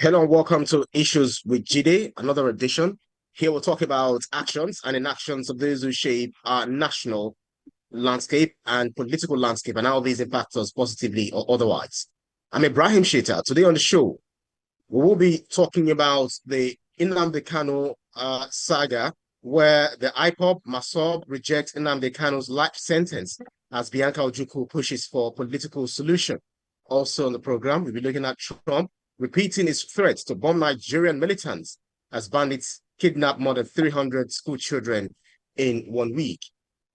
Hello and welcome to Issues with Jide, another edition. Here we'll talk about actions and inactions of those who shape our national landscape and political landscape and how these impact us positively or otherwise. I'm Ibrahim Shita. Today on the show, we will be talking about the Nnamdi Kanu saga, where the IPOB, MASSOB rejects Nnamdi Kanu's life sentence as Bianca Ojukwu pushes for political solution. Also on the program, we'll be looking at Trump repeating his threats to bomb Nigerian militants as bandits kidnap more than 300 school children in 1 week.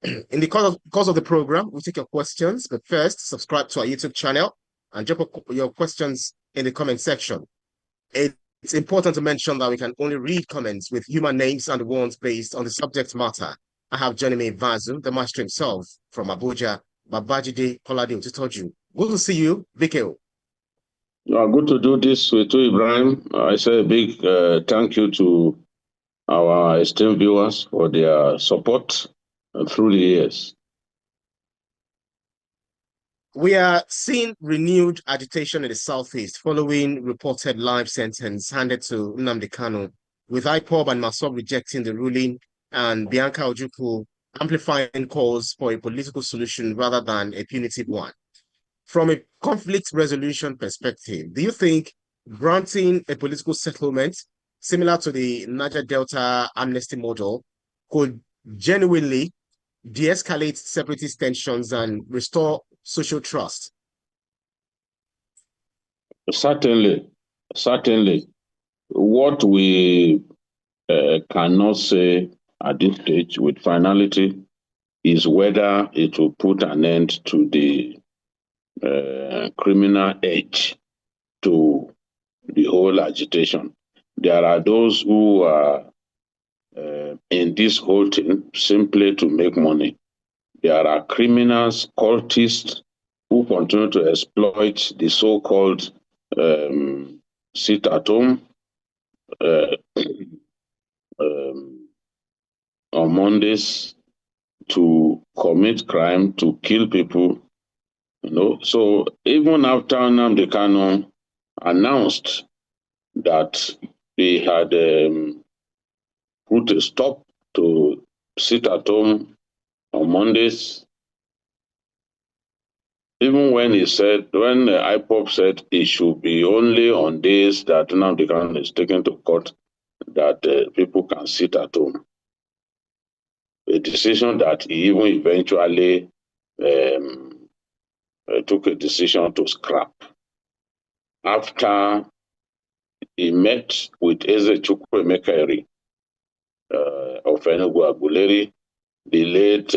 In the course of the program, we'll take your questions, but first, subscribe to our YouTube channel and drop your questions in the comment section. It's important to mention that we can only read comments with human names and the ones based on the subject matter. I have joining me Vazu, the master himself from Abuja, Babajide Kolade Otitoju. Good to see you, Vikeo. Good to do this with you, Ibrahim. I say a big thank you to our esteemed viewers for their support through the years. We are seeing renewed agitation in the southeast following reported life sentence handed to Nnamdi Kanu, with IPOB and MASSOB rejecting the ruling and Bianca Ojukwu amplifying calls for a political solution rather than a punitive one. From a conflict resolution perspective, do you think granting a political settlement similar to the Niger Delta amnesty model could genuinely de-escalate separatist tensions and restore social trust? Certainly. What we cannot say at this stage with finality is whether it will put an end to the criminal edge to the whole agitation. There are those who are in this whole thing simply to make money. There are criminals, cultists who continue to exploit the so-called sit-at-home on Mondays to commit crime, to kill people. So even after Nnamdi Kanu announced that he had put a stop to sit at home on Mondays, even when the IPOB said it should be only on days that Nnamdi Kanu is taken to court that people can sit at home, a decision that he even eventually took a decision to scrap after he met with Eze Chukwuemeka of Enugu Aguleri, the late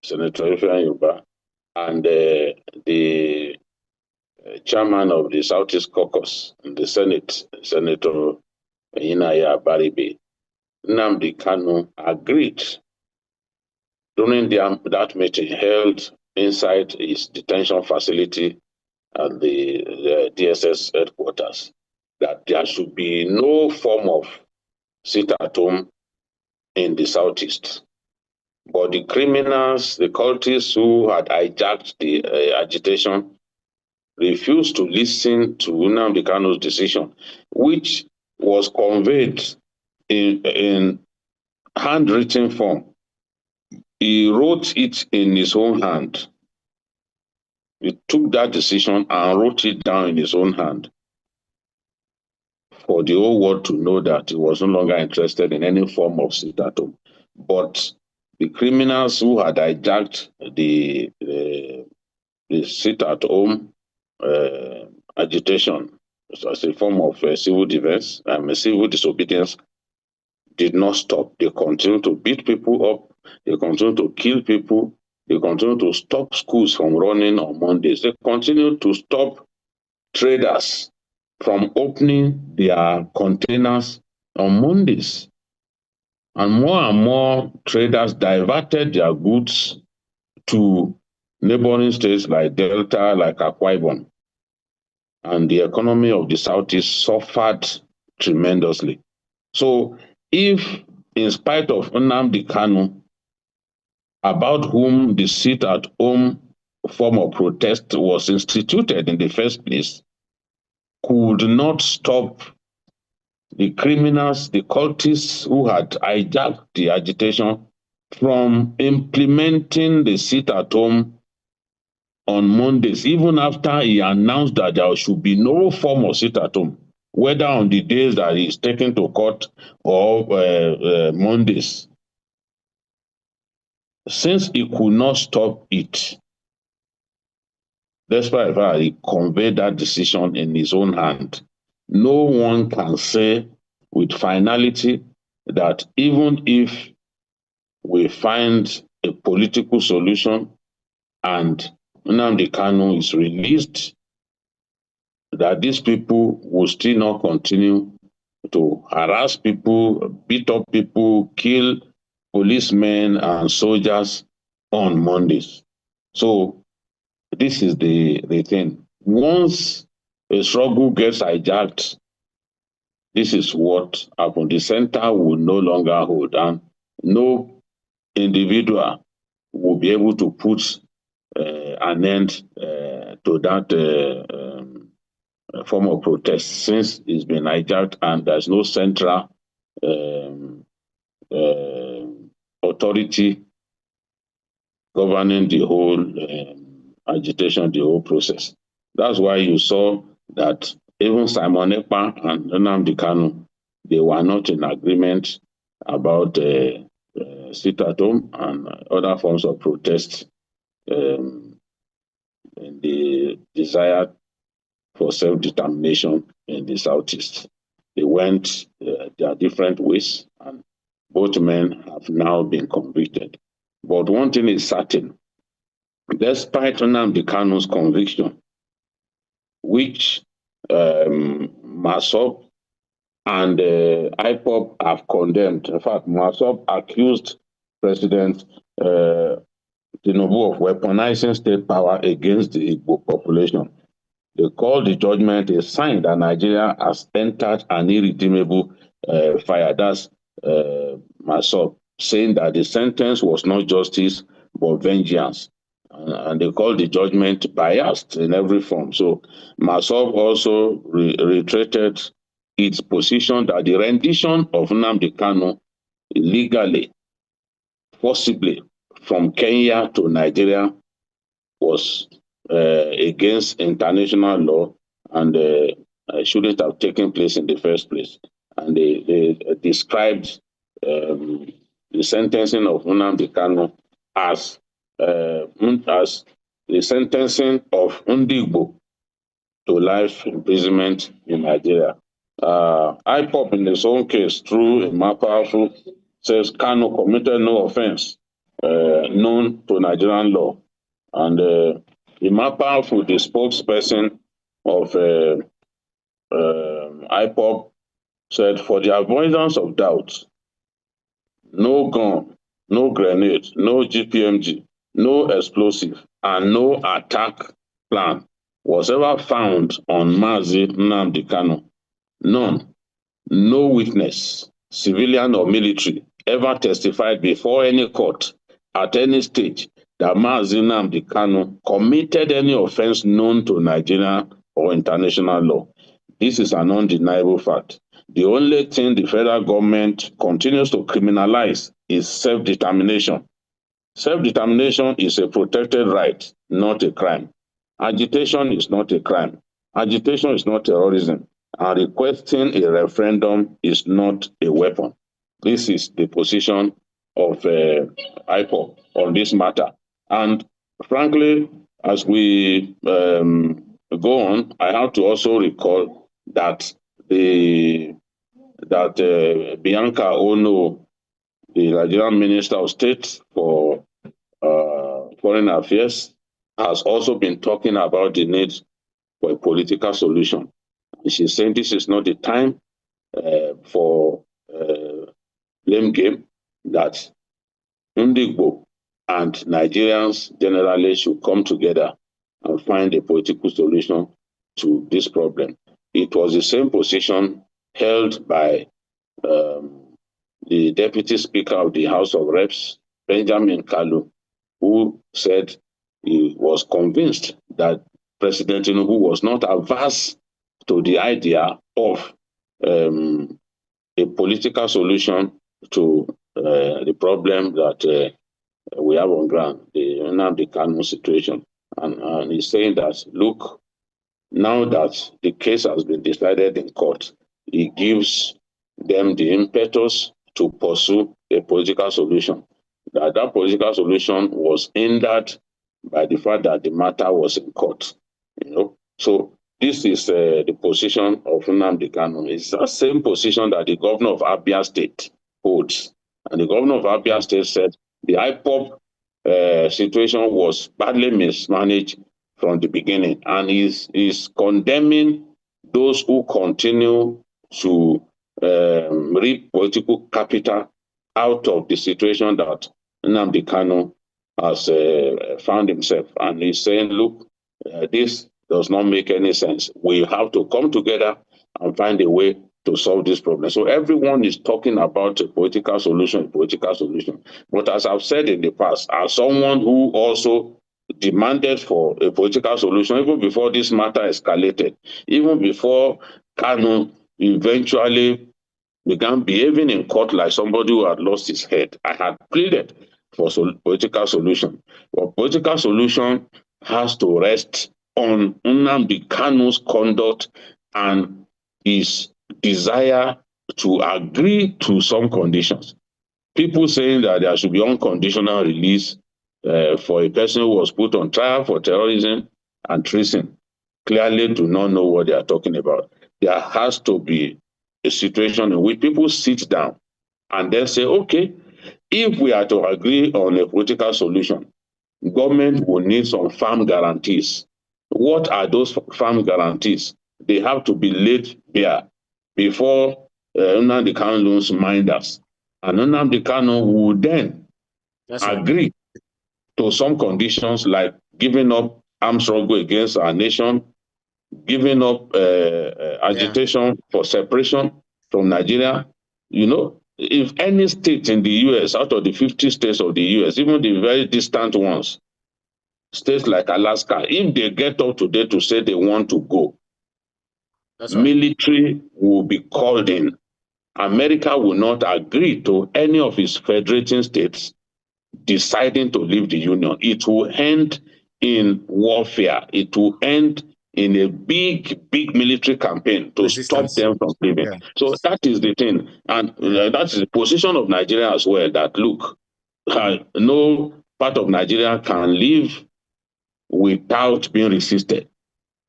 Senator Ifeanyi Ubah, and the chairman of the Southeast Caucus in the Senate, Senator Inaya Baribe. Nnamdi Kanu agreed during that meeting held inside his detention facility at the DSS headquarters that there should be no form of sit-at-home in the Southeast. But the criminals, the cultists who had hijacked the agitation refused to listen to Nnamdi Kanu's decision, which was conveyed in handwritten form. He wrote it in his own hand. He took that decision and wrote it down in his own hand for the whole world to know that he was no longer interested in any form of sit-at-home. But the criminals who had hijacked the sit-at-home agitation as a form of civil defense and civil disobedience did not stop. They continued to beat people up. They continued to kill people. They continued to stop schools from running on Mondays. They continued to stop traders from opening their containers on Mondays. And more traders diverted their goods to neighboring states like Delta, like Akwa Ibom. And the economy of the Southeast suffered tremendously. So if, in spite of Nnamdi Kanu, about whom the sit-at-home form of protest was instituted in the first place could not stop the criminals, the cultists who had hijacked the agitation from implementing the sit-at-home on Mondays, even after he announced that there should be no form of sit-at-home, whether on the days that he's taken to court or Mondays. Since he could not stop it, despite that he conveyed that decision in his own hand, no one can say with finality that even if we find a political solution and Nnamdi Kanu is released, that these people will still not continue to harass people, beat up people, kill policemen and soldiers on Mondays. So this is the thing. Once a struggle gets hijacked, this is what happened. The center will no longer hold, and no individual will be able to put an end to that form of protest, since it's been hijacked and there's no central authority governing the whole agitation, the whole process. That's why you saw that even Simon Ekpa and Nnamdi Kanu, they were not in agreement about sit-at-home and other forms of protest in the desire for self-determination in the Southeast. They went their different ways, and both men have now been convicted. But one thing is certain, despite Nnamdi Kanu's conviction, which MASSOB and IPOB have condemned. In fact, MASSOB accused President Tinubu of weaponizing state power against the Igbo population. They call the judgment a sign that Nigeria has entered an irredeemable fire. That's MASSOB saying that the sentence was not justice but vengeance. And they call the judgment biased in every form. So MASSOB also reiterated its position that the rendition of Nnamdi Kanu illegally, forcibly from Kenya to Nigeria was against international law and shouldn't have taken place in the first place. And they described the sentencing of Nnamdi Kanu as the sentencing of Ndigbo to life imprisonment in Nigeria. IPOB, in his own case, through a more powerful, says Kanu committed no offense known to Nigerian law. And the more powerful, the spokesperson of IPOB, said, for the avoidance of doubt, no gun, no grenade, no GPMG, no explosive, and no attack plan was ever found on Mazi Nnamdi Kanu. None. No witness, civilian or military, ever testified before any court at any stage that Mazi Nnamdi Kanu committed any offense known to Nigeria or international law. This is an undeniable fact. The only thing the federal government continues to criminalize is self-determination. Self-determination is a protected right, not a crime. Agitation is not a crime. Agitation is not terrorism. And requesting a referendum is not a weapon. This is the position of IPOB on this matter. And frankly, as we go on, I have to also recall that Bianca Ojukwu, the Nigerian Minister of State for Foreign Affairs, has also been talking about the need for a political solution. And she's saying this is not the time for blame game, that Ndigbo and Nigerians generally should come together and find a political solution to this problem. It was the same position held by the Deputy Speaker of the House of Reps, Benjamin Kalu, who said he was convinced that President Tinubu was not averse to the idea of a political solution to the problem that we have on ground, the Nnamdi Kanu situation. And he's saying that, look, now that the case has been decided in court, it gives them the impetus to pursue a political solution. That political solution was hindered by the fact that the matter was in court. So this is the position of Nnamdi Kanu. It's the same position that the governor of Abia State holds. And the governor of Abia State said the IPOB situation was badly mismanaged from the beginning, and is condemning those who continue to reap political capital out of the situation that Nnamdi Kanu has found himself. And he's saying, look, this does not make any sense. We have to come together and find a way to solve this problem. So everyone is talking about a political solution. But as I've said in the past, as someone who also demanded for a political solution, even before this matter escalated, even before Kanu eventually began behaving in court like somebody who had lost his head, I had pleaded for political solution. But political solution has to rest on Nnamdi Kanu's conduct and his desire to agree to some conditions. People saying that there should be unconditional release for a person who was put on trial for terrorism and treason clearly do not know what they are talking about. There has to be a situation in which people sit down and then say, okay, if we are to agree on a political solution, government will need some firm guarantees. What are those firm guarantees? They have to be laid bare before Nnamdi Kanu's minders. And Nnamdi Kanu will then agree to some conditions like giving up armed struggle against our nation, giving up agitation for separation from Nigeria. If any state in the US, out of the 50 states of the US, even the very distant ones, states like Alaska, if they get up today to say they want to go, military will be called in. America will not agree to any of its federating states deciding to leave the Union. It will end in warfare. It will end in a big military campaign to stop them from leaving. Yeah. So that is the thing. And that is the position of Nigeria as well, that look, no part of Nigeria can live without being resisted.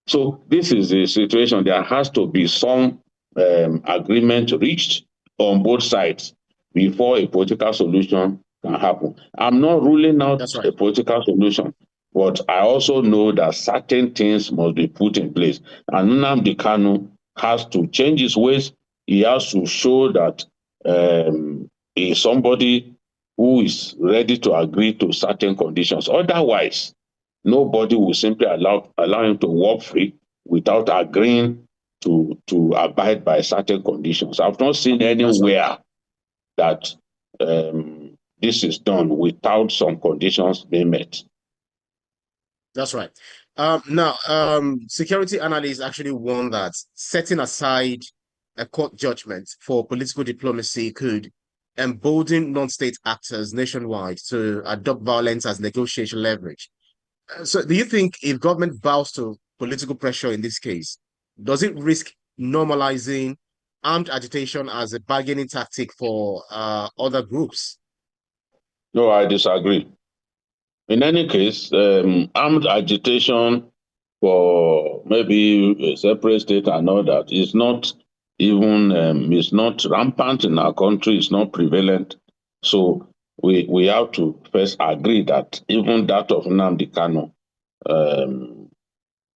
So this is the situation. There has to be some agreement reached on both sides before a political solution can happen. I'm not ruling out a political solution, but I also know that certain things must be put in place. And Nnamdi Kanu has to change his ways. He has to show that he is somebody who is ready to agree to certain conditions. Otherwise, nobody will simply allow him to walk free without agreeing to abide by certain conditions. I've not seen anywhere that this is done without some conditions being met. That's right. Now, security analysts actually warn that setting aside a court judgment for political diplomacy could embolden non-state actors nationwide to adopt violence as negotiation leverage. So do you think if government bows to political pressure in this case, does it risk normalizing armed agitation as a bargaining tactic for other groups? No, I disagree. In any case, armed agitation for maybe a separate state and all that is not even, it's not rampant in our country, it's not prevalent. So we have to first agree that even that of Nnamdi Kanu,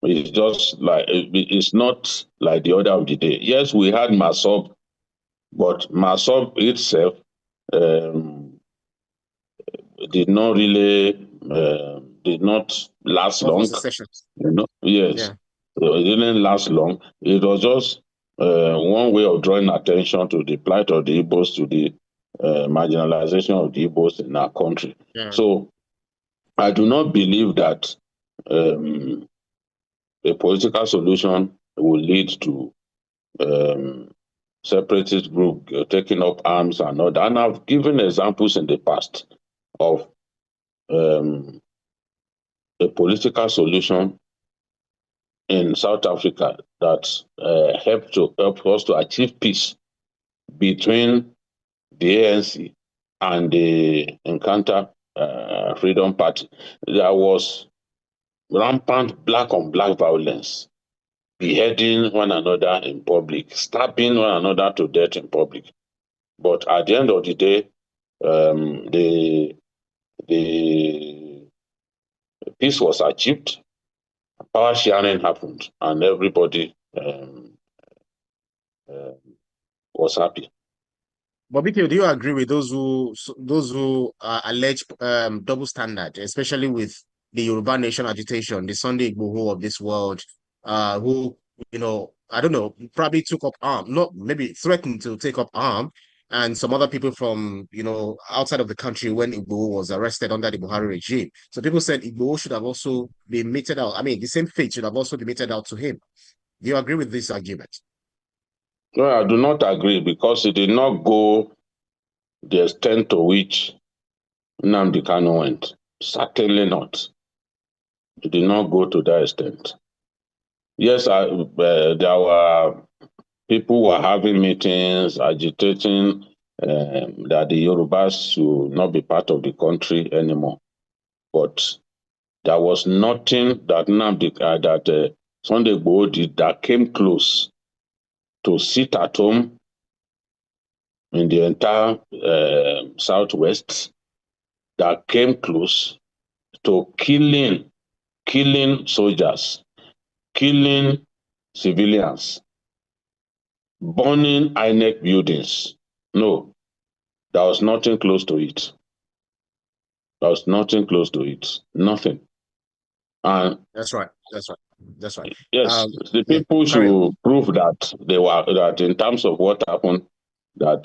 it's just like, it's not like the order of the day. Yes, we had MASSOB, but MASSOB itself did not really did not last long. Yes, it didn't last long. It was just one way of drawing attention to the plight of the Igbos, to the marginalization of the Igbos in our country. So I do not believe that um, a political solution will lead to separatist group taking up arms and all that. And I've given examples in the past of um, a political solution in South Africa that help us to achieve peace between the ANC and the Encounter Freedom Party. There was rampant black on black violence, beheading one another in public, stabbing one another to death in public. But at the end of the day, the peace was achieved, power sharing happened, and everybody uh, was happy. But BPO, do you agree with those who allege double standard, especially with the Yoruba Nation agitation, the Sunday Igboho of this world, who, I don't know, probably took up arm, not maybe threatened to take up arm, and some other people from, outside of the country when Igboho was arrested under the Buhari regime. So people said Igboho should have also been meted out. I mean, the same fate should have also been meted out to him. Do you agree with this argument? No, I do not agree because it did not go the extent to which Nnamdi Kanu went. Certainly not. It did not go to that extent. Yes, there were people were having meetings, agitating that the Yorubas should not be part of the country anymore. But there was nothing that Sunday Igboho did that came close to sit at home in the entire Southwest, that came close to killing soldiers, killing civilians, burning INEC buildings. No, there was nothing close to it. There was nothing close to it. Nothing. And That's right. That's right. That's right. yes, the Yeah, people carry on. should prove that that in terms of what happened, that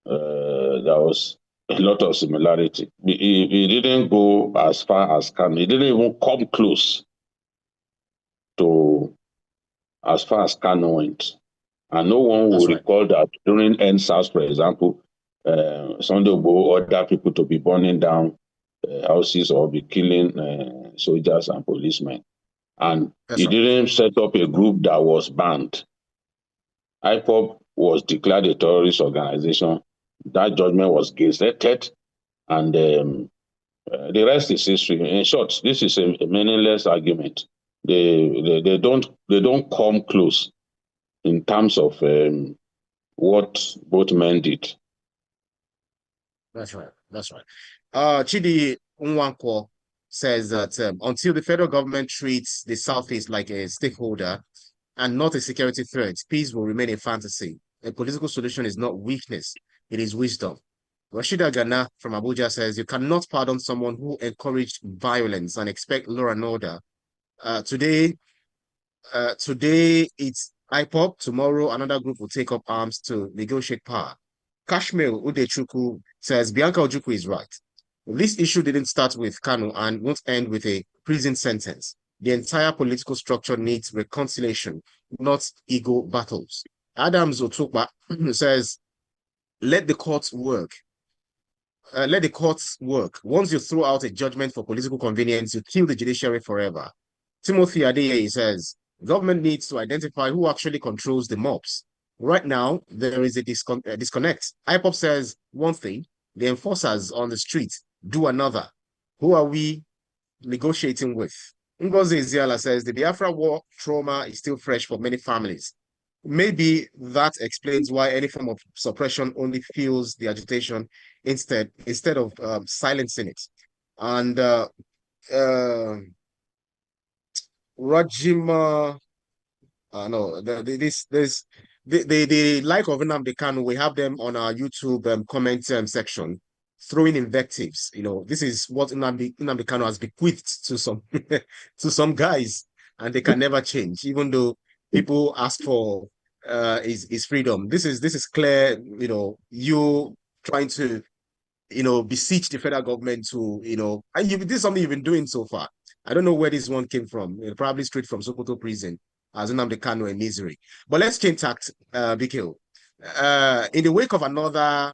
there was a lot of similarity. He didn't go as far as Kanu. He didn't even come close to as far as Kanu went. And no one will That's right. recall that during NSAS, for example, Sunday Igboho ordered people to be burning down houses or be killing soldiers and policemen. And That's he right. didn't set up a group that was banned. IPOB was declared a terrorist organization. That judgment was gazetted, and the rest is history. In short, this is a meaningless argument. They don't come close in terms of what both men did. That's right. That's right. Chidi Nwankwo says that until the federal government treats the Southeast like a stakeholder and not a security threat, peace will remain a fantasy. A political solution is not weakness, it is wisdom. Rashida Ghana from Abuja says you cannot pardon someone who encouraged violence and expect law and order. Today it's IPOB. Tomorrow another group will take up arms to negotiate power. Kashmir Udechukwu says Bianca Ojukwu is right. This issue didn't start with Kanu and won't end with a prison sentence. The entire political structure needs reconciliation, not ego battles. Adams Otukba says, let the courts work. Let the courts work. Once you throw out a judgment for political convenience, you kill the judiciary forever. Timothy Adeye says, government needs to identify who actually controls the mobs. Right now, there is a disconnect. IPOP says one thing, the enforcers on the street do another. Who are we negotiating with? Ngozi Iziala says the Biafra war trauma is still fresh for many families. Maybe that explains why any form of suppression only fuels the agitation instead of silencing it. And Rajima, no, the like of Nnamdi Kanu, we have them on our YouTube comment section, throwing invectives. This is what Nnamdi Kanu has bequeathed to some to some guys, and they can never change, even though people ask for his freedom. This is clear. You trying to beseech the federal government to, and this is something you've been doing so far. I don't know where this one came from. Probably straight from Sokoto prison, as Nnamdi Kanu and misery. But let's change tact, Bikil. In the wake of another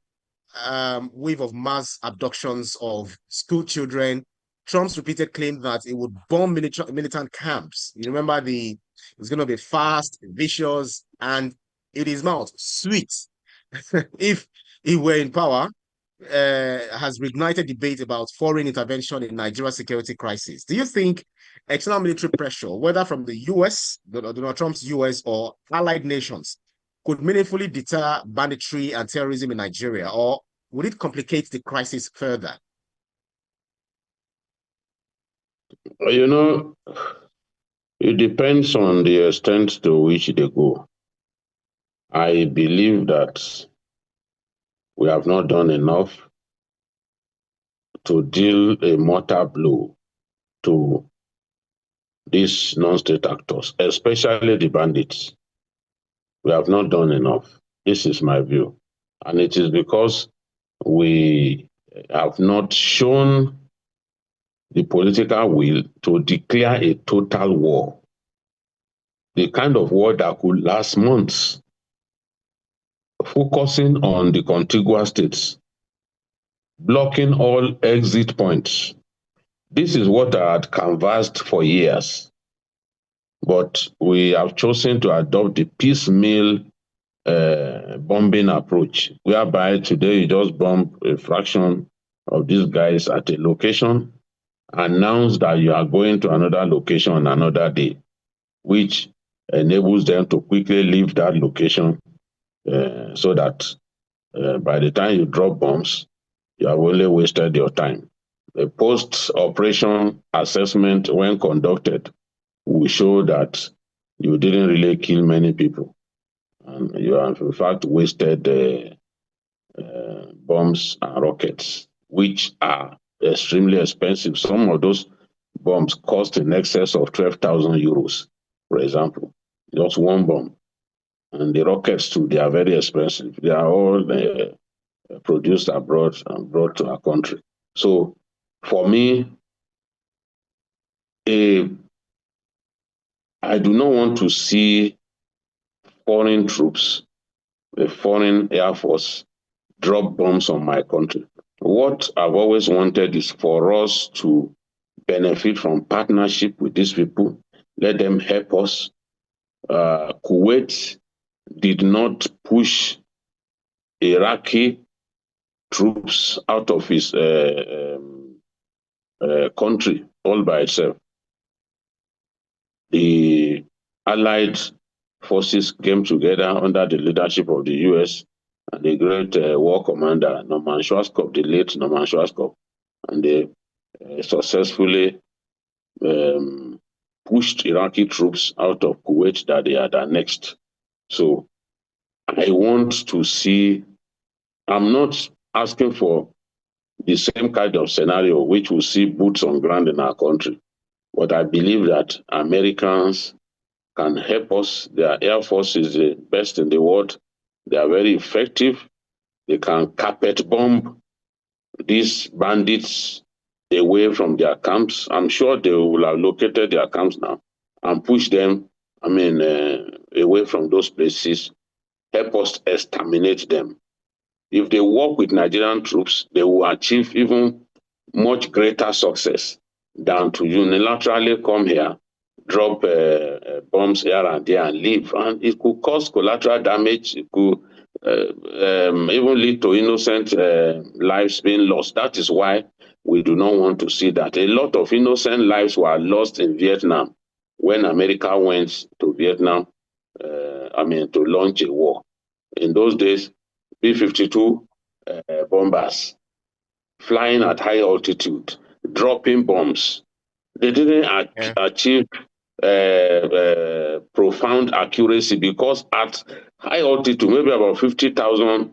wave of mass abductions of school children, Trump's repeated claim that it would bomb militant camps. You remember it's going to be fast, vicious, and in his mouth, sweet. If he were in power, has reignited debate about foreign intervention in Nigeria's security crisis. Do you think external military pressure, whether from the US, Donald Trump's US, or allied nations, could meaningfully deter banditry and terrorism in Nigeria, or would it complicate the crisis further? It depends on the extent to which they go. I believe that we have not done enough to deal a mortal blow to these non-state actors, especially the bandits. We have not done enough. This is my view. And it is because we have not shown the political will to declare a total war, the kind of war that could last months, focusing on the contiguous states, blocking all exit points. This is what I had canvassed for years, but we have chosen to adopt the piecemeal bombing approach, whereby today you just bomb a fraction of these guys at a location, announce that you are going to another location on another day, which enables them to quickly leave that location so that by the time you drop bombs, you have only wasted your time. The post-operation assessment, when conducted, will show that you didn't really kill many people. And you have, in fact, wasted bombs and rockets, which are extremely expensive. Some of those bombs cost in excess of 12,000 euros, for example, just one bomb. And the rockets, too, they are very expensive. They are all produced abroad and brought to our country. So, for me, I do not want to see foreign troops, a foreign air force, drop bombs on my country. What I've always wanted is for us to benefit from partnership with these people, let them help us. Kuwait did not push Iraqi troops out of his country all by itself. The Allied forces came together under the leadership of the US and the great war commander, Norman Schwarzkopf, the late Norman Schwarzkopf, and they successfully pushed Iraqi troops out of Kuwait that they had annexed. So I want to see, I'm not asking for the same kind of scenario which will see boots on ground in our country, but I believe that Americans can help us. Their air force is the best in the world. They are very effective. They can carpet bomb these bandits away from their camps. I'm sure they will have located their camps now and push them, away from those places, help us exterminate them. If they work with Nigerian troops, they will achieve even much greater success than to unilaterally come here, drop bombs here and there and leave. And it could cause collateral damage. It could even lead to innocent lives being lost. That is why we do not want to see that. A lot of innocent lives were lost in Vietnam when America went to Vietnam, to launch a war. In those days, B-52 bombers flying at high altitude, dropping bombs. They didn't achieve profound accuracy because at high altitude, maybe about 50,000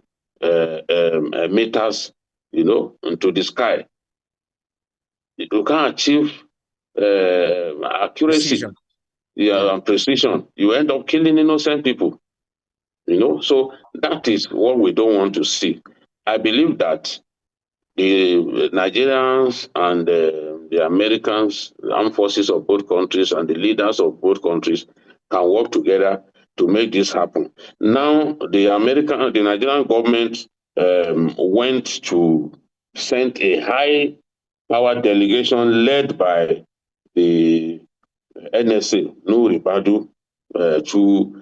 meters, into the sky, you can achieve accuracy, Precision. and precision. You end up killing innocent people. So that is what we don't want to see. I believe that the Nigerians and the Americans, the armed forces of both countries, and the leaders of both countries can work together to make this happen. Now, the Nigerian government went to send a high power delegation led by the NSA, Nuhu Ribadu, to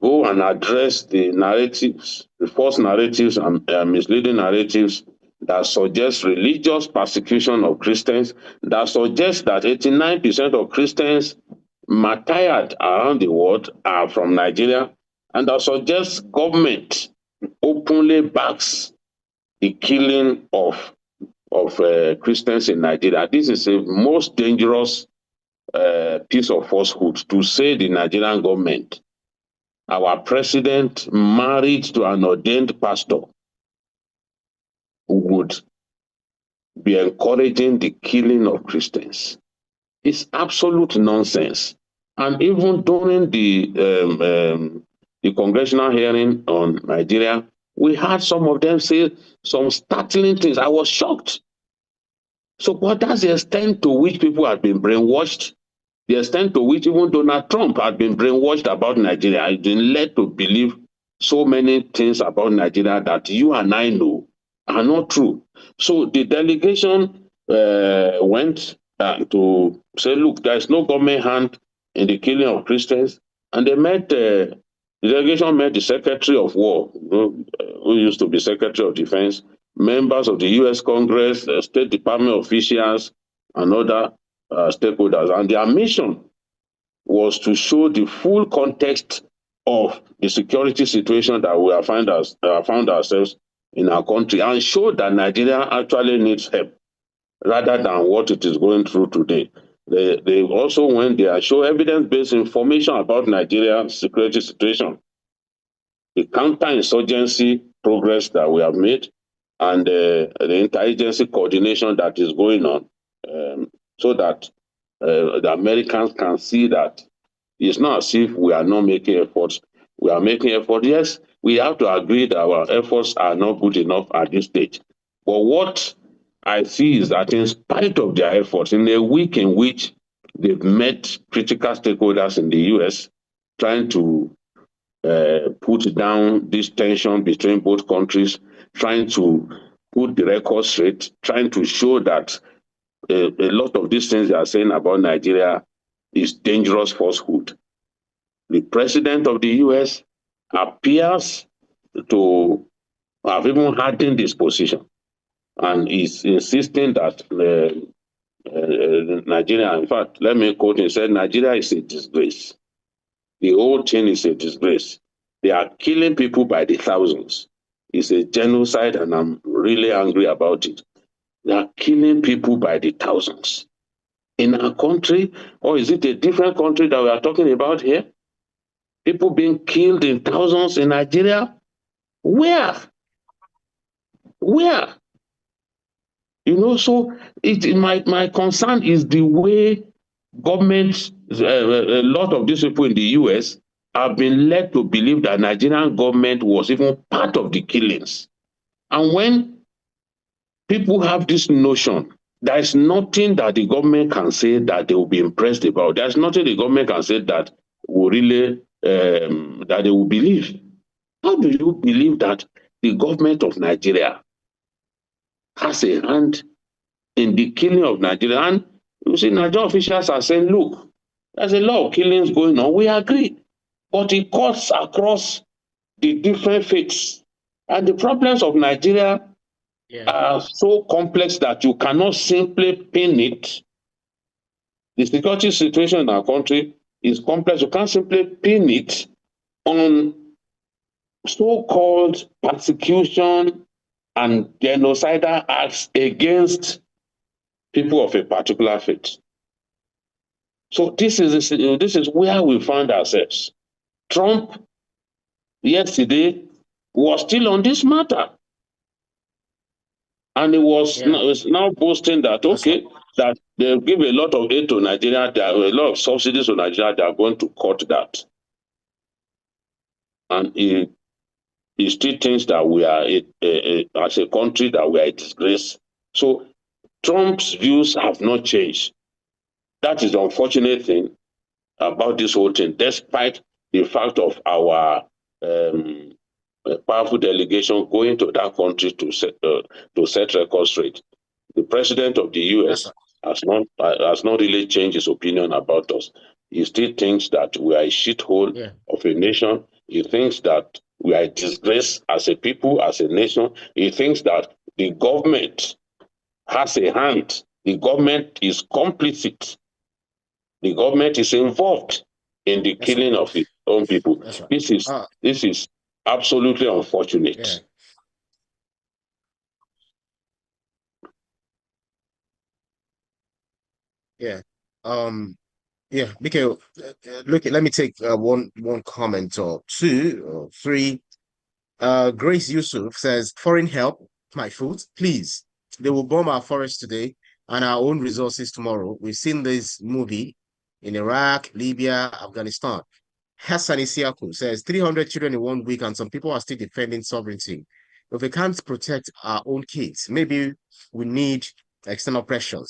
go and address the narratives, the false narratives and misleading narratives that suggest religious persecution of Christians, that suggest that 89% of Christians martyred around the world are from Nigeria, and that suggests government openly backs the killing of Christians in Nigeria. This is a most dangerous piece of falsehood to say the Nigerian government, our president married to an ordained pastor, would be encouraging the killing of Christians. It's absolute nonsense. And even during the congressional hearing on Nigeria, we had some of them say some startling things. I was shocked. So what that's the extent to which people have been brainwashed, the extent to which even Donald Trump had been brainwashed about Nigeria. He's been led to believe so many things about Nigeria that you and I know are not true. So the delegation went to say, look, there's no government hand in the killing of Christians. And they met, the delegation met the Secretary of War, who used to be Secretary of Defense, members of the U.S. Congress, State Department officials, and other stakeholders. And their mission was to show the full context of the security situation that we have found ourselves in our country, and show that Nigeria actually needs help rather than what it is going through today. They also went there and show evidence-based information about Nigeria's security situation, the counterinsurgency progress that we have made, and the interagency coordination that is going on, so that the Americans can see that it's not as if we are not making efforts. We are making efforts. Yes, we have to agree that our efforts are not good enough at this stage. But what I see is that in spite of their efforts, in a week in which they've met critical stakeholders in the US, trying to put down this tension between both countries, trying to put the record straight, trying to show that a lot of these things they are saying about Nigeria is dangerous falsehood. The president of the US appears to have even hardened this position and is insisting that Nigeria, in fact, let me quote him, said, Nigeria is a disgrace. The whole thing is a disgrace. They are killing people by the thousands. It's a genocide, and I'm really angry about it. They are killing people by the thousands. In our country, or is it a different country that we are talking about here? People being killed in thousands in Nigeria? Where? Where? You know, so my concern is the way governments, a lot of these people in the US have been led to believe that Nigerian government was even part of the killings. And when people have this notion, there is nothing that the government can say that they will be impressed about. There's nothing the government can say that will really, that they will believe. How do you believe that the government of Nigeria has a hand in the killing of Nigeria? And you see, Nigerian officials are saying, look, there's a lot of killings going on. We agree. But it cuts across the different faiths. And the problems of Nigeria are so complex that you cannot simply pin it. The security situation in our country is complex. You can't simply pin it on so-called persecution and genocidal acts against people of a particular faith. So this is where we find ourselves. Trump yesterday was still on this matter. And he was now boasting that, okay, that they'll give a lot of aid to Nigeria, there are a lot of subsidies to Nigeria, they are going to cut that. And he still thinks that we are, as a country, that we are a disgrace. So Trump's views have not changed. That is the unfortunate thing about this whole thing, despite the fact of our powerful delegation going to that country to set record straight. The president of the US has not really changed his opinion about us. He still thinks that we are a shithole of a nation. He thinks that we are a disgrace as a people, as a nation. He thinks that the government has a hand. The government is complicit. The government is involved in the killing of its own people. This is absolutely unfortunate. Mikhail, look, let me take one comment or two or three. Grace Yusuf says, foreign help, my food, please. They will bomb our forests today and our own resources tomorrow. We've seen this movie in Iraq, Libya, Afghanistan. Hassan Isiaku says 300 children in 1 week and some people are still defending sovereignty. If we can't protect our own kids, maybe we need external pressure.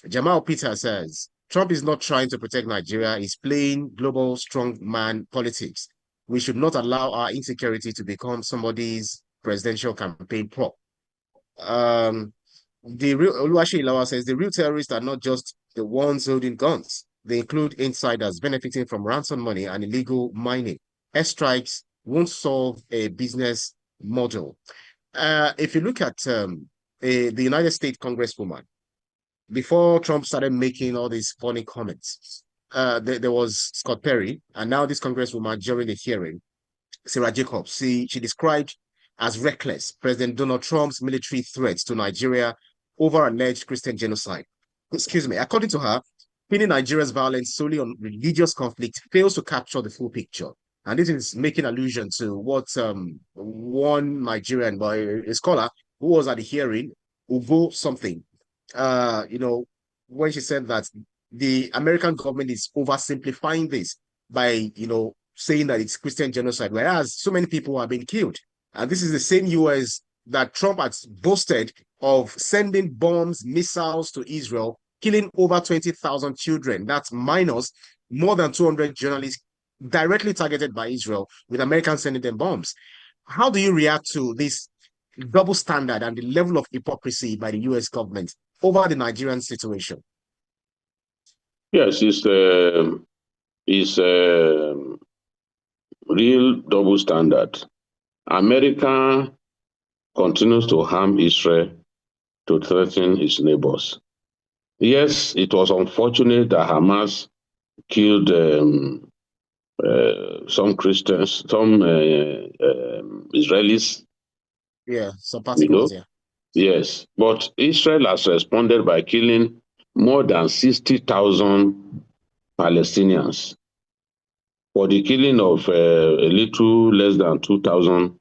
Jamal Peter says Trump is not trying to protect Nigeria. He's playing global strongman politics. We should not allow our insecurity to become somebody's presidential campaign prop. The real Oluwaseyi Lawa says the real terrorists are not just the ones holding guns. They include insiders benefiting from ransom money and illegal mining. Airstrikes won't solve a business model. If you look at the United States Congresswoman, before Trump started making all these funny comments, there was Scott Perry, and now this Congresswoman during the hearing, Sarah Jacobs, she described as reckless President Donald Trump's military threats to Nigeria over alleged Christian genocide. Excuse me. According to her, pinning Nigeria's violence solely on religious conflict fails to capture the full picture. And this is making allusion to what one Nigerian, by a scholar who was at the hearing, Ugo something, when she said that the American government is oversimplifying this by, saying that it's Christian genocide, whereas so many people are being killed. And this is the same US that Trump has boasted of sending bombs, missiles to Israel, killing over 20,000 children. That's minus more than 200 journalists directly targeted by Israel, with Americans sending them bombs. How do you react to this double standard and the level of hypocrisy by the US government over the Nigerian situation? Yes, it's real double standard. America continues to harm Israel to threaten its neighbors. Yes, it was unfortunate that Hamas killed some Christians, some Israelis. Yeah, some particulars, yeah. Yes, but Israel has responded by killing more than 60,000 Palestinians for the killing of a little less than 2,000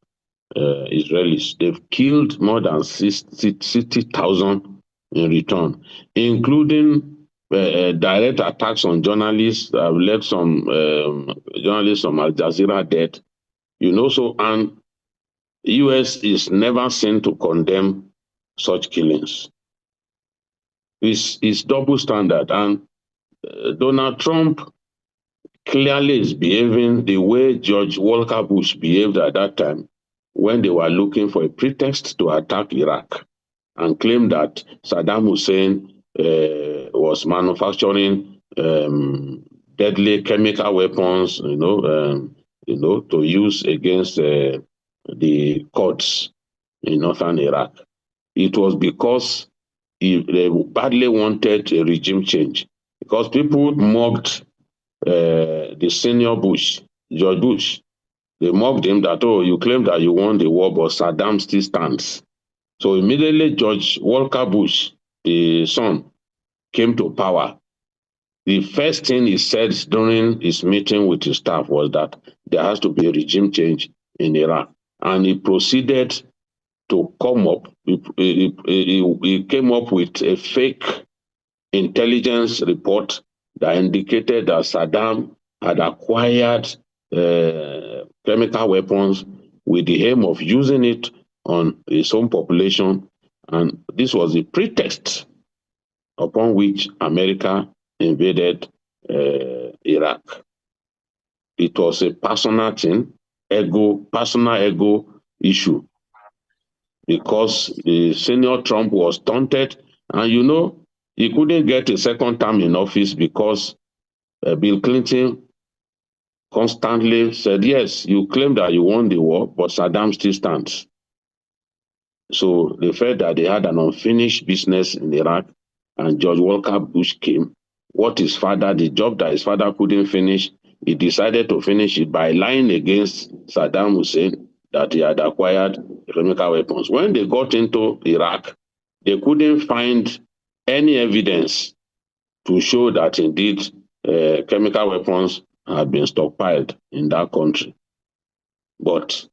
Israelis. They've killed more than 60,000 in return, including direct attacks on journalists. Have led some journalists from Al Jazeera dead. And US is never seen to condemn such killings. It's double standard, and Donald Trump clearly is behaving the way George Walker Bush behaved at that time when they were looking for a pretext to attack Iraq and claimed that Saddam Hussein was manufacturing deadly chemical weapons, to use against the Kurds in northern Iraq. It was because they badly wanted a regime change, because people mocked the senior Bush, George Bush. They mocked him that, oh, you claim that you won the war, but Saddam still stands. So immediately George Walker Bush, the son, came to power. The first thing he said during his meeting with his staff was that there has to be a regime change in Iraq. And he proceeded to come up, he came up with a fake intelligence report that indicated that Saddam had acquired chemical weapons with the aim of using it on his own population And this was the pretext upon which America invaded Iraq. It was a personal thing, personal ego issue, because the senior Trump was taunted, and he couldn't get a second term in office because Bill Clinton constantly said, yes, you claim that you won the war, but Saddam still stands. So they felt that they had an unfinished business in Iraq, and George Walker Bush came. The job that his father couldn't finish, he decided to finish it by lying against Saddam Hussein that he had acquired chemical weapons. When they got into Iraq, they couldn't find any evidence to show that indeed chemical weapons had been stockpiled in that country. But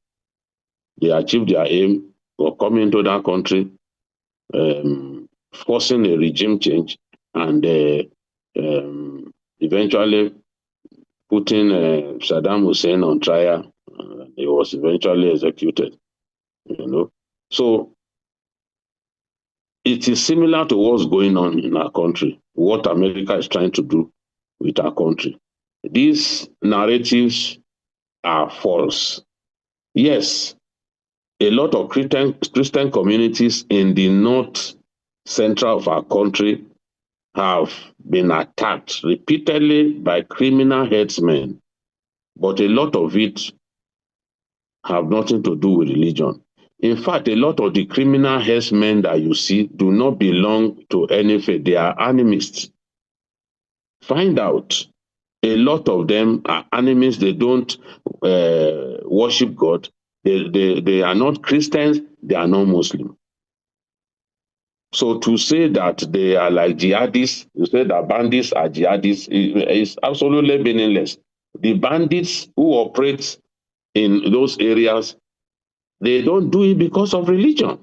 they achieved their aim of coming into that country, forcing a regime change, and eventually putting Saddam Hussein on trial. He was eventually executed. So it is similar to what's going on in our country, what America is trying to do with our country. These narratives are false. Yes, a lot of Christian communities in the north central of our country have been attacked repeatedly by criminal headsmen, but a lot of it have nothing to do with religion. In fact, a lot of the criminal headsmen that you see do not belong to any faith. They are animists. Find out. A lot of them are animists. They don't worship God. They are not Christians. They are not Muslim. So to say that they are like jihadists, to say that bandits are jihadists, is absolutely meaningless. The bandits who operate in those areas, they don't do it because of religion.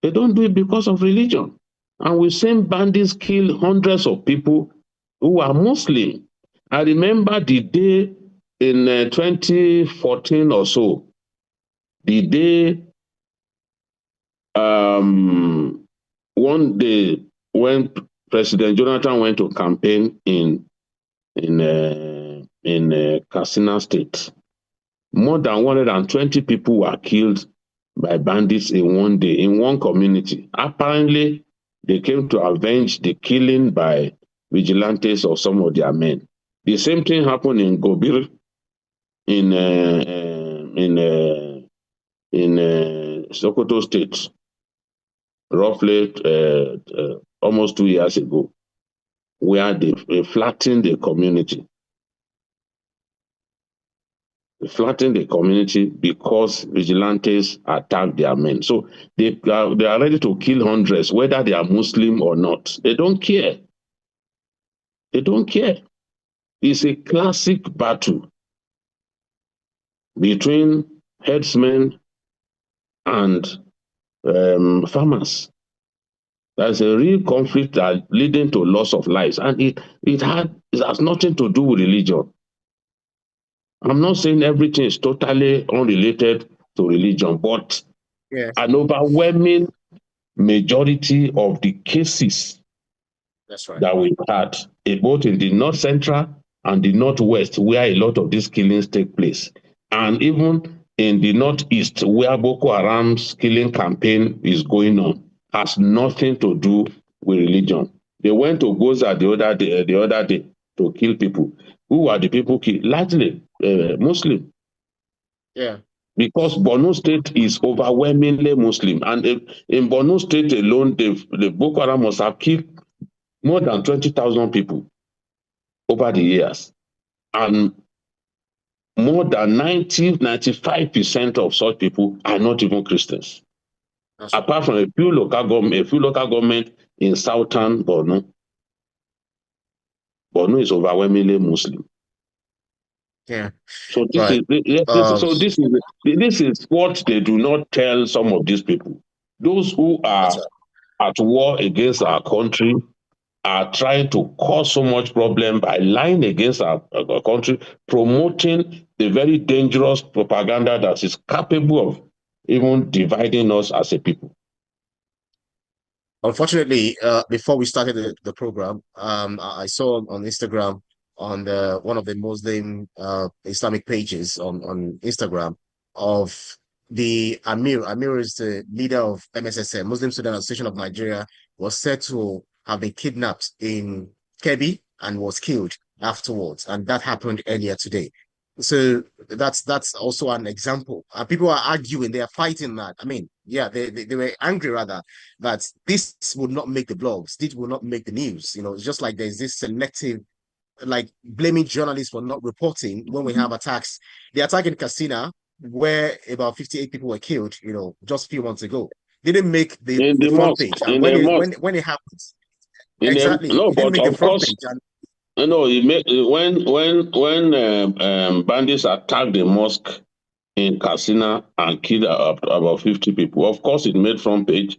They don't do it because of religion. And we've seen bandits kill hundreds of people who are Muslim. I remember the day in 2014 or so, the day one day when President Jonathan went to campaign in Katsina State, more than 120 people were killed by bandits in one day, in one community. Apparently, they came to avenge the killing by vigilantes of some of their men. The same thing happened in Gobir, in Sokoto State, roughly almost 2 years ago, where they flattened the community. They flattened the community because vigilantes attacked their men. So they are ready to kill hundreds, whether they are Muslim or not. They don't care. They don't care. It's a classic battle between herdsmen and farmers. There's a real conflict that leading to loss of lives, and it has nothing to do with religion. I'm not saying everything is totally unrelated to religion, but an overwhelming majority of the cases that we've had, both in the North Central and the Northwest, where a lot of these killings take place, and even in the Northeast, where Boko Haram's killing campaign is going on, has nothing to do with religion. They went to Gaza the other day to kill people. Who are the people killed? Largely Muslim. Yeah. Because Borno State is overwhelmingly Muslim. And in Borno State alone, the Boko Haram must have killed more than 20,000 people over the years. And more than 95% of such people are not even Christians. Apart from a few local government in southern Borno. Borno is overwhelmingly Muslim. Yeah. So this is what they do not tell some of these people. Those who are at war against our country are trying to cause so much problem by lying against our country, promoting the very dangerous propaganda that is capable of even dividing us as a people. Unfortunately, before we started the program, I saw on Instagram on one of the Muslim Islamic pages on Instagram of the Amir. Amir is the leader of MSSN, Muslim Student Association of Nigeria, was said to have been kidnapped in Kebbi and was killed afterwards, and that happened earlier today. So that's also an example. And people are arguing, they are fighting that. I mean, yeah, they were angry rather that this would not make the blogs, this will not make the news. You know, it's just like there's this selective, like blaming journalists for not reporting when we have attacks. The attack in Casina, where about 58 people were killed, you know, just a few months ago, didn't make In the the front mosque, page. And in a mosque, when it happens, in a exactly, no, it didn't but make the of front course, page. And no, when bandits attacked the mosque in Katsina and killed about 50 people. Of course, it made front page,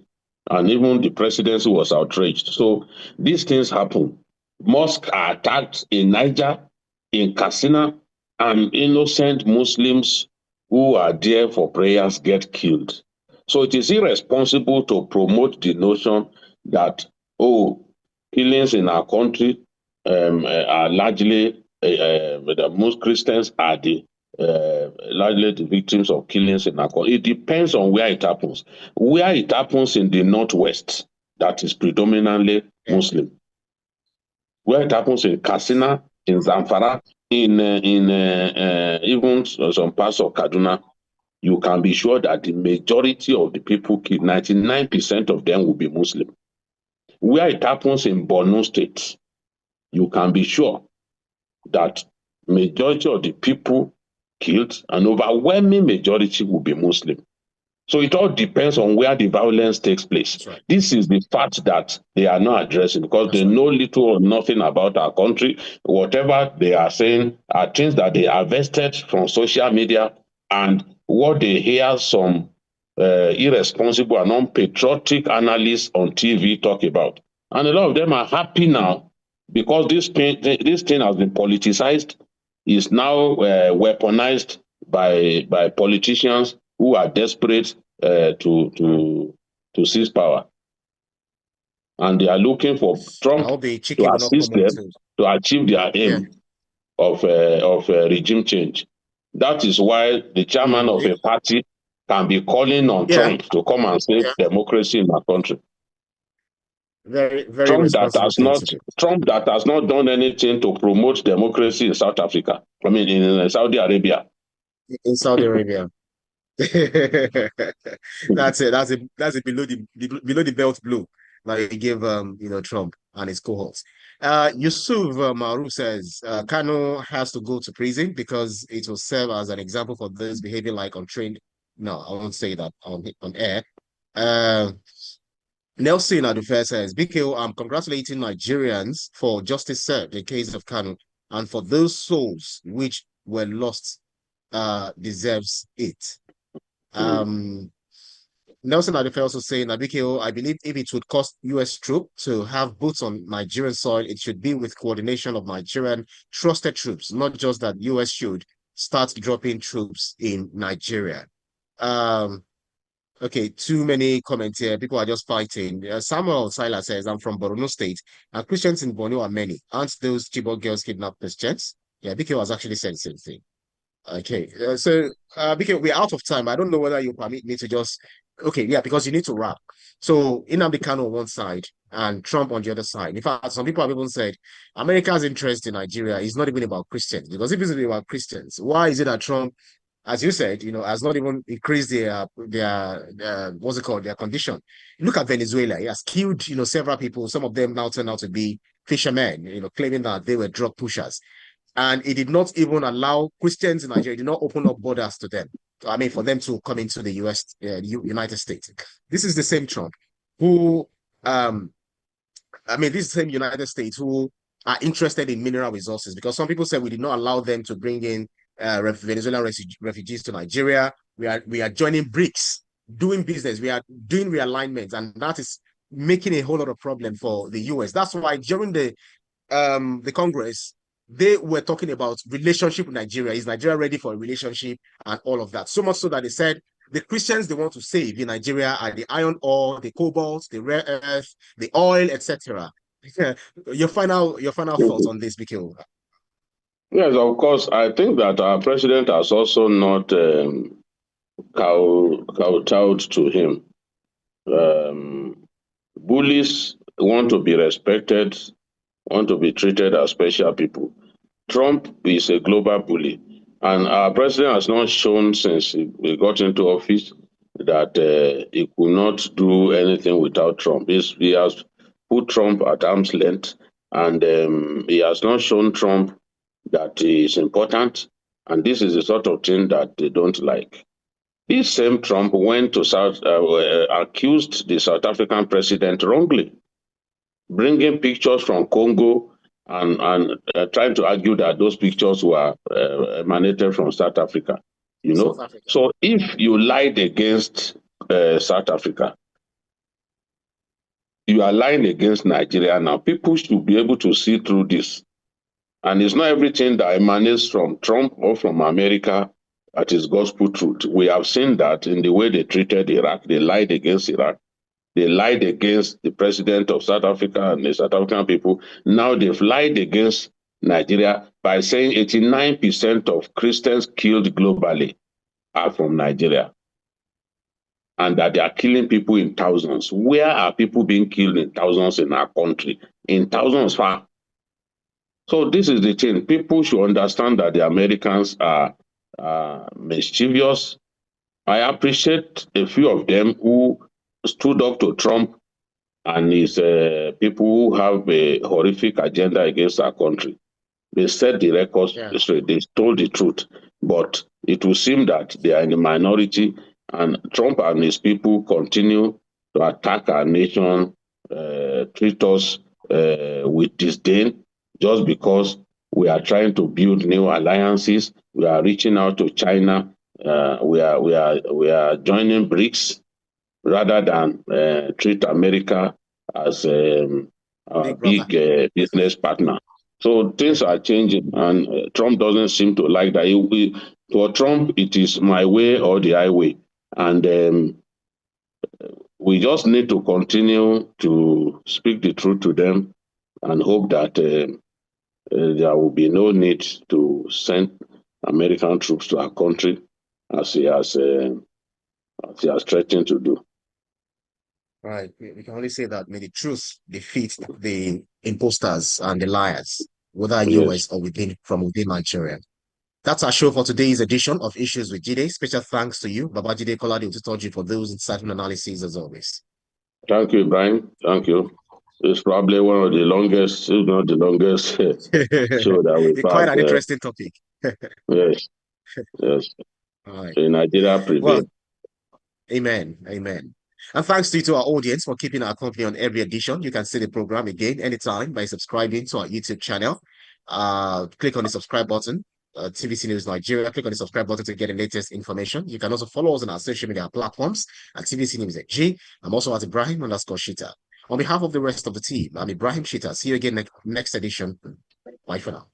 and even the presidency was outraged. So these things happen. Mosques are attacked in Niger, in Katsina, and innocent Muslims who are there for prayers get killed. So it is irresponsible to promote the notion that, oh, killings in our country are largely, most Christians are the largely the victims of killings in Nakon. It depends on where it happens. Where it happens in the northwest, that is predominantly yeah, Muslim. Where it happens in Katsina, in Zamfara, in even some parts of Kaduna, you can be sure that the majority of the people killed, 99% of them will be Muslim. Where it happens in Borno State, you can be sure that majority of the people killed, an overwhelming majority will be Muslim. So it all depends on where the violence takes place. that's right. This is the fact that they are not addressing because That's they right. know little or nothing about our country. Whatever they are saying are things that they harvested from social media and what they hear some irresponsible and unpatriotic analysts on TV talk about. And a lot of them are happy now because this thing has been politicized, is now weaponized by politicians who are desperate to seize power, and they are looking for I Trump hope the to chicken will not assist come up them too. to achieve their Yeah. aim of regime change. That is why the chairman of a party can be calling on Yeah. Trump to come and save Yeah. democracy in our country. Very, very responsible thing to do. Trump that has not done anything to promote democracy in South Africa. I mean, in Saudi Arabia. In Saudi Arabia. That's it. That's it below the belt blow. Like he gave Trump and his cohorts. Yusuf Maruf says Kano has to go to prison because it will serve as an example for those behaving like untrained. No, I won't say that on air. Uh, Nelson Adufe says, BKO, I'm congratulating Nigerians for justice served in case of Kanu and for those souls which were lost deserves it. Um, Nelson Adefe also saying that BKO, I believe if it would cost US troops to have boots on Nigerian soil, it should be with coordination of Nigerian trusted troops, not just that US should start dropping troops in Nigeria. Okay, too many comments here. People are just fighting. Samuel Sila says, I'm from Borno State, and Christians in Borno are many. Aren't those Chibok girls kidnapped Christians? Yeah, BKO has actually said the same thing. Okay, because we're out of time, I don't know whether you permit me to just okay, yeah, because you need to wrap. So Nnamdi Kanu on one side and Trump on the other side. In fact, some people have even said America's interest in Nigeria is not even about Christians, because if it's about Christians, why is it that Trump, as you said, has not even increased their what's it called, their condition? Look at Venezuela. He has killed several people. Some of them now turn out to be fishermen, claiming that they were drug pushers. And it did not even allow Christians in Nigeria, it did not open up borders to them. I mean, for them to come into the United States. This is the same Trump who, this is the same United States who are interested in mineral resources, because some people say we did not allow them to bring in Venezuelan refugees to Nigeria. We are joining BRICS, doing business. We are doing realignment, and that is making a whole lot of problem for the US. That's why during the Congress, they were talking about relationship with Nigeria. Is Nigeria ready for a relationship and all of that? So much so that they said the Christians they want to save in Nigeria are the iron ore, the cobalt, the rare earth, the oil, etc. Your final thoughts on this, Mikil? Yes, of course. I think that our president has also not kowtowed to him. Bullies want to be respected, want to be treated as special people. Trump is a global bully, and our president has not shown since he got into office that he could not do anything without Trump. He has put Trump at arm's length, and he has not shown Trump that he is important. And this is the sort of thing that they don't like. This same Trump went to accused the South African president wrongly, bringing pictures from Congo and trying to argue that those pictures were emanated from South Africa. You know, so if you lied against South Africa, you are lying against Nigeria now. People should be able to see through this. And it's not everything that emanates from Trump or from America that is gospel truth. We have seen that in the way they treated Iraq. They lied against Iraq. They lied against the president of South Africa and the South African people. Now they've lied against Nigeria by saying 89% of Christians killed globally are from Nigeria, and that they are killing people in thousands. Where are people being killed in thousands in our country? In thousands far. So this is the thing. People should understand that the Americans are mischievous. I appreciate a few of them who stood up to Trump and his people who have a horrific agenda against our country. They set the record straight. They told the truth. But it will seem that they are in the minority, and Trump and his people continue to attack our nation, treat us with disdain, just because we are trying to build new alliances. We are reaching out to China. We are joining BRICS rather than treat America as a big business partner. So things are changing, and Trump doesn't seem to like that. For Trump, it is my way or the highway. And we just need to continue to speak the truth to them and hope that there will be no need to send American troops to our country as he has threatened to do. Right. We can only say that may the truth defeat the imposters and the liars, whether US or from within Nigeria. That's our show for today's edition of Issues with Jide. Special thanks to you, Babajide Kolade Utitoji, for those insightful analyses as always. Thank you, Brian. Thank you. It's probably one of the longest, if not the longest, show that we've had. Quite an interesting topic. Yes. Yes. All right. So Nigeria prevail. Well, amen. Amen. And thanks to our audience for keeping our company on every edition. You can see the program again anytime by subscribing to our YouTube channel. Click on the subscribe button, TVC News Nigeria. Click on the subscribe button to get the latest information. You can also follow us on our social media platforms at TVC News G. I'm also at Ibrahim_Shita. On behalf of the rest of the team, I'm Ibrahim Shita. See you again next edition. Bye for now.